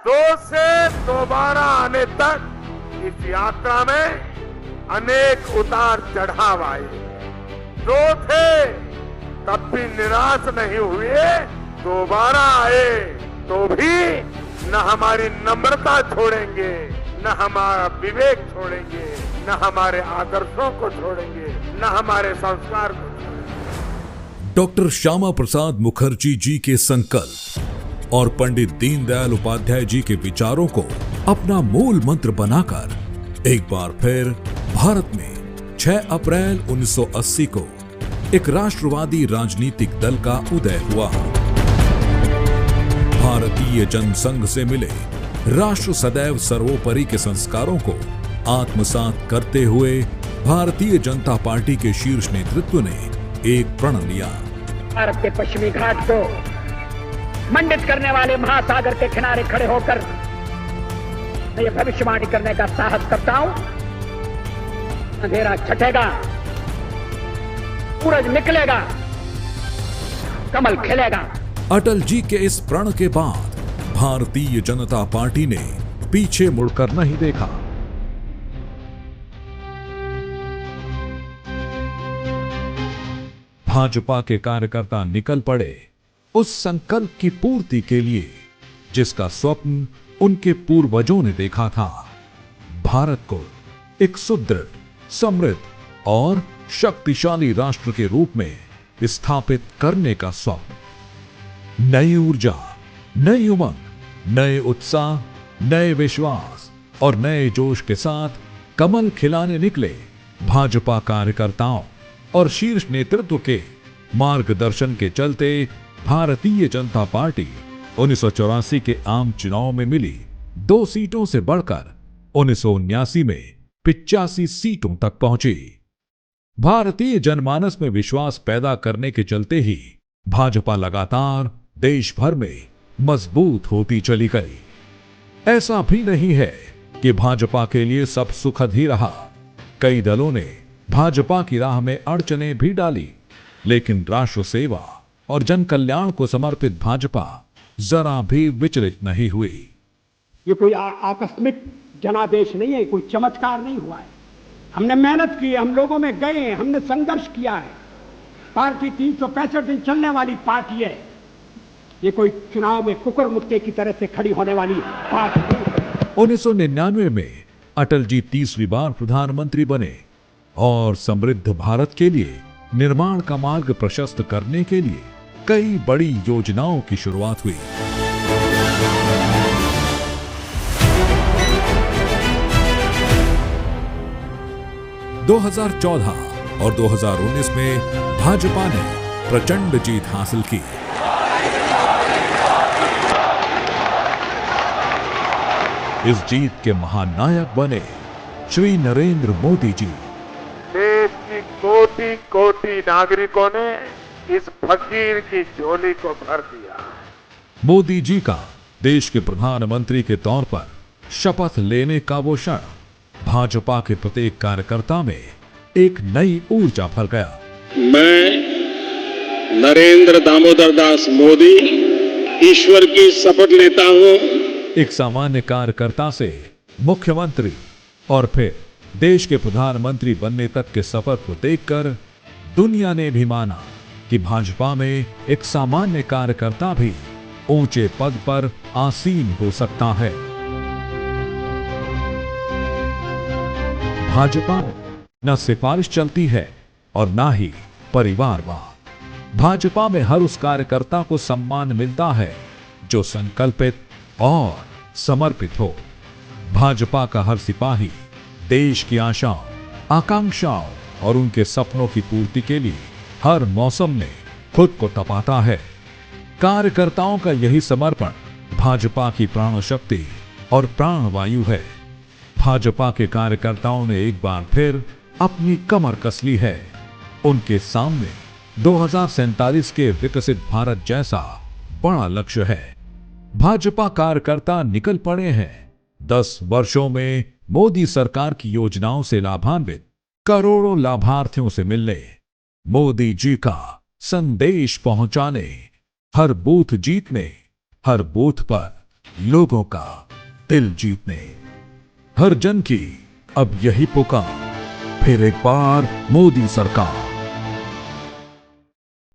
दो से दोबारा आने तक इस यात्रा में अनेक उतार चढ़ाव आए। दो थे तब भी निराश नहीं हुए, दोबारा आए तो भी न हमारी नम्रता छोड़ेंगे, न हमारा विवेक छोड़ेंगे, न हमारे आदर्शों को छोड़ेंगे, न हमारे संस्कार को छोड़ेंगे। डॉक्टर श्यामा प्रसाद मुखर्जी जी के संकल्प और पंडित दीनदयाल उपाध्याय जी के विचारों को अपना मूल मंत्र बनाकर एक बार फिर भारत में 6 अप्रैल 1980 को एक राष्ट्रवादी राजनीतिक दल का उदय हुआ। भारतीय जनसंघ से मिले राष्ट्र सदैव सर्वोपरि के संस्कारों को आत्मसात करते हुए भारतीय जनता पार्टी के शीर्ष नेतृत्व ने एक प्रण लिया। भारत के पश्चिमी घाट को मंडित करने वाले महासागर के किनारे खड़े होकर मैं ये भविष्यवाणी करने का साहस करता हूं, अंधेरा छटेगा, सूरज निकलेगा, कमल खिलेगा। अटल जी के इस प्रण के बाद भारतीय जनता पार्टी ने पीछे मुड़कर नहीं देखा। भाजपा के कार्यकर्ता निकल पड़े उस संकल्प की पूर्ति के लिए जिसका स्वप्न उनके पूर्वजों ने देखा था। भारत को एक सुदृढ़, समृद्ध और शक्तिशाली राष्ट्र के रूप में स्थापित करने का स्वप्न। नई ऊर्जा, नई उमंग, नए उत्साह, नए विश्वास और नए जोश के साथ कमल खिलाने निकले भाजपा कार्यकर्ताओं और शीर्ष नेतृत्व के मार्गदर्शन के चलते भारतीय जनता पार्टी 1984 के आम चुनाव में मिली 2 सीटों से बढ़कर 1979 में 85 सीटों तक पहुंची। भारतीय जनमानस में विश्वास पैदा करने के चलते ही भाजपा लगातार देश भर में मजबूत होती चली गई। ऐसा भी नहीं है कि भाजपा के लिए सब सुखद ही रहा। कई दलों ने भाजपा की राह में अड़चनें भी डाली, लेकिन राष्ट्र सेवा और जन कल्याण को समर्पित भाजपा जरा भी विचलित नहीं हुई। ये कोई आकस्मिक जनादेश नहीं है, कोई चमत्कार नहीं हुआ है। हमने मेहनत की है, हम लोगों में गए हैं, हमने संघर्ष किया है। पार्टी 365 दिन चलने वाली पार्टी है। ये कोई चुनाव में कुकर मुक्के की तरह से खड़ी होने वाली पार्टी नहीं। 1999 में अटल जी 30वीं बार प्रधानमंत्री बने और समृद्ध भारत के लिए निर्माण का मार्ग प्रशस्त करने के लिए कई बड़ी योजनाओं की शुरुआत हुई। – 2014 और 2019 में भाजपा ने प्रचंड जीत हासिल की। इस जीत के महानायक बने श्री नरेंद्र मोदी जी। देश की कोटि कोटि नागरिकों ने इस फकीर की झोली को भर दिया। मोदी जी का देश के प्रधानमंत्री के तौर पर शपथ लेने का वो क्षण भाजपा के प्रत्येक कार्यकर्ता में एक नई ऊर्जा भर गया। मैं नरेंद्र दामोदर दास मोदी ईश्वर की शपथ लेता हूं। एक सामान्य कार्यकर्ता से मुख्यमंत्री और फिर देश के प्रधानमंत्री बनने तक के सफर को देखकर दुनिया ने भी माना कि भाजपा में एक सामान्य कार्यकर्ता भी ऊंचे पद पर आसीन हो सकता है। भाजपा में न सिफारिश चलती है और न ही परिवारवाद। भाजपा में हर उस कार्यकर्ता को सम्मान मिलता है जो संकल्पित और समर्पित हो। भाजपा का हर सिपाही देश की आशाओं, आकांक्षाओं और उनके सपनों की पूर्ति के लिए हर मौसम में खुद को तपाता है। कार्यकर्ताओं का यही समर्पण भाजपा की प्राण शक्ति और प्राणवायु है। भाजपा के कार्यकर्ताओं ने एक बार फिर अपनी कमर कस ली है। उनके सामने 2047 के विकसित भारत जैसा बड़ा लक्ष्य है। भाजपा कार्यकर्ता निकल पड़े हैं 10 वर्षों में मोदी सरकार की योजनाओं से लाभान्वित करोड़ों लाभार्थियों से मिलने, मोदी जी का संदेश पहुंचाने, हर बूथ जीतने, हर बूथ पर लोगों का दिल जीतने। हर जन की अब यही पुकार, फिर एक बार मोदी सरकार।